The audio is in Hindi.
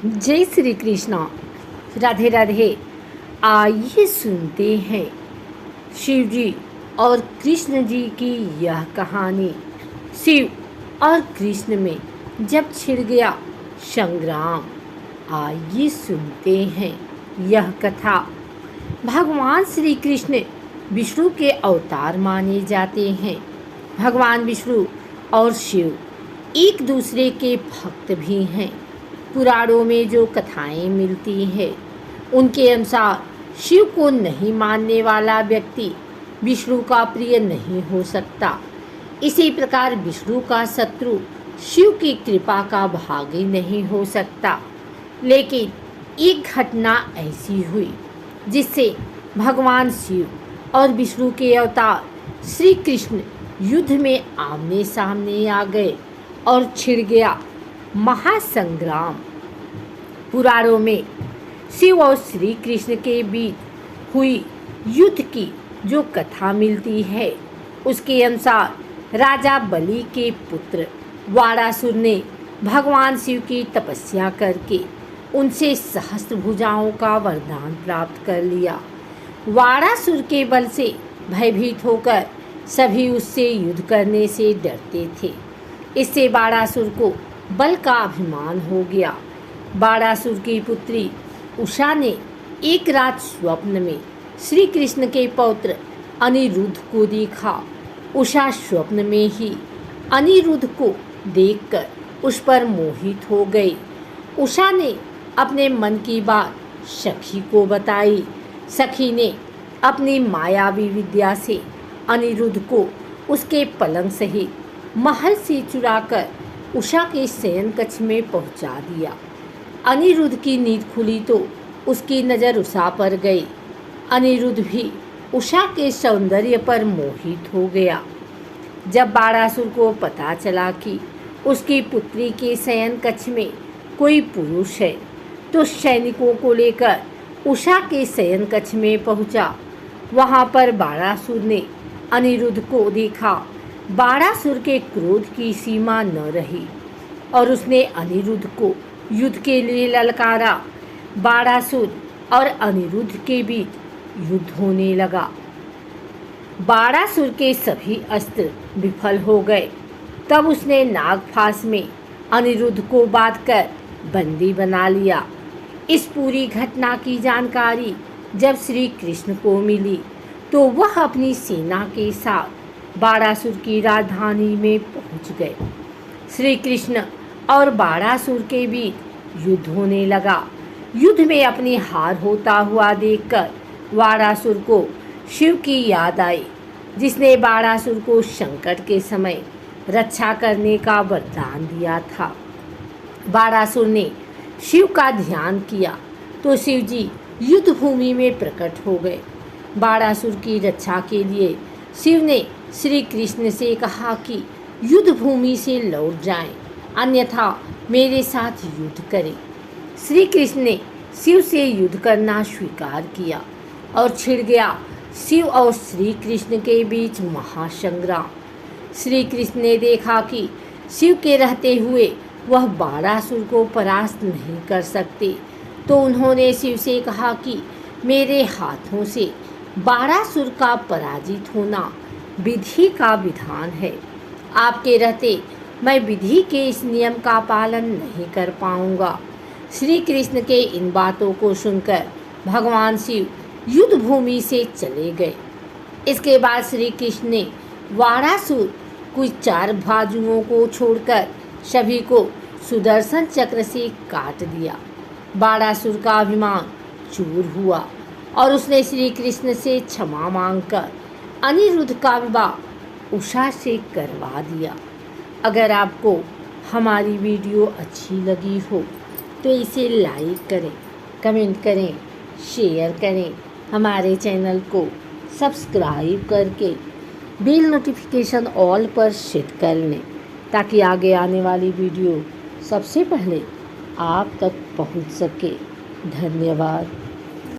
जय श्री कृष्णा। राधे राधे। आइए सुनते हैं शिव जी और कृष्ण जी की यह कहानी। शिव और कृष्ण में जब छिड़ गया संग्राम। आइए सुनते हैं यह कथा। भगवान श्री कृष्ण विष्णु के अवतार माने जाते हैं। भगवान विष्णु और शिव एक दूसरे के भक्त भी हैं। पुराणों में जो कथाएं मिलती हैं उनके अनुसार शिव को नहीं मानने वाला व्यक्ति विष्णु का प्रिय नहीं हो सकता। इसी प्रकार विष्णु का शत्रु शिव की कृपा का भागी नहीं हो सकता। लेकिन एक घटना ऐसी हुई जिससे भगवान शिव और विष्णु के अवतार श्री कृष्ण युद्ध में आमने सामने आ गए और छिड़ गया महासंग्राम। पुराणों में शिव और श्री कृष्ण के बीच हुई युद्ध की जो कथा मिलती है उसके अनुसार राजा बलि के पुत्र वारासुर ने भगवान शिव की तपस्या करके उनसे सहस्त्र भुजाओं का वरदान प्राप्त कर लिया। वारासुर के बल से भयभीत होकर सभी उससे युद्ध करने से डरते थे। इससे वारासुर को बल का अभिमान हो गया। वारासुर की पुत्री उषा ने एक रात स्वप्न में श्री कृष्ण के पौत्र अनिरुद्ध को देखा। उषा स्वप्न में ही अनिरुद्ध को देखकर उस पर मोहित हो गई। उषा ने अपने मन की बात सखी को बताई। सखी ने अपनी मायावी विद्या से अनिरुद्ध को उसके पलंग सहित महल से चुराकर उषा के शयन कक्ष में पहुंचा दिया। अनिरुद्ध की नींद खुली तो उसकी नज़र उषा पर गई। अनिरुद्ध भी उषा के सौंदर्य पर मोहित हो गया। जब वारासुर को पता चला कि उसकी पुत्री के शयन कक्ष में कोई पुरुष है तो सैनिकों को लेकर उषा के शयन कक्ष में पहुंचा। वहां पर वारासुर ने अनिरुद्ध को देखा। वारासुर के क्रोध की सीमा न रही और उसने अनिरुद्ध को युद्ध के लिए ललकारा। वारासुर और अनिरुद्ध के बीच युद्ध होने लगा। वारासुर के सभी अस्त्र विफल हो गए। तब उसने नागफास में अनिरुद्ध को बांधकर बंदी बना लिया। इस पूरी घटना की जानकारी जब श्री कृष्ण को मिली तो वह अपनी सेना के साथ वारासुर की राजधानी में पहुंच गए। श्री कृष्ण और वारासुर के बीच युद्ध होने लगा। युद्ध में अपनी हार होता हुआ देखकर वारासुर को शिव की याद आई, जिसने वारासुर को संकट के समय रक्षा करने का वरदान दिया था। वारासुर ने शिव का ध्यान किया तो शिव जी युद्ध भूमि में प्रकट हो गए। वारासुर की रक्षा के लिए शिव ने श्री कृष्ण से कहा कि युद्ध भूमि से लौट जाएं, अन्यथा मेरे साथ युद्ध करें। श्री कृष्ण ने शिव से युद्ध करना स्वीकार किया और छिड़ गया शिव और श्री कृष्ण के बीच महासंग्राम। श्री कृष्ण ने देखा कि शिव के रहते हुए वह वारासुर को परास्त नहीं कर सकते, तो उन्होंने शिव से कहा कि मेरे हाथों से वारासुर का पराजित होना विधि का विधान है। आपके रहते मैं विधि के इस नियम का पालन नहीं कर पाऊंगा। श्री कृष्ण के इन बातों को सुनकर भगवान शिव युद्ध भूमि से चले गए। इसके बाद श्री कृष्ण ने वारासुर कुछ 4 बाजुओं को छोड़कर सभी को सुदर्शन चक्र से काट दिया। वारासुर का अभिमान चूर हुआ और उसने श्री कृष्ण से क्षमा मांगकर अनिरुद्ध का विवाह उषा से करवा दिया। अगर आपको हमारी वीडियो अच्छी लगी हो तो इसे लाइक करें, कमेंट करें, शेयर करें। हमारे चैनल को सब्सक्राइब करके बेल नोटिफिकेशन ऑल पर सेट कर लें ताकि आगे आने वाली वीडियो सबसे पहले आप तक पहुंच सके। धन्यवाद।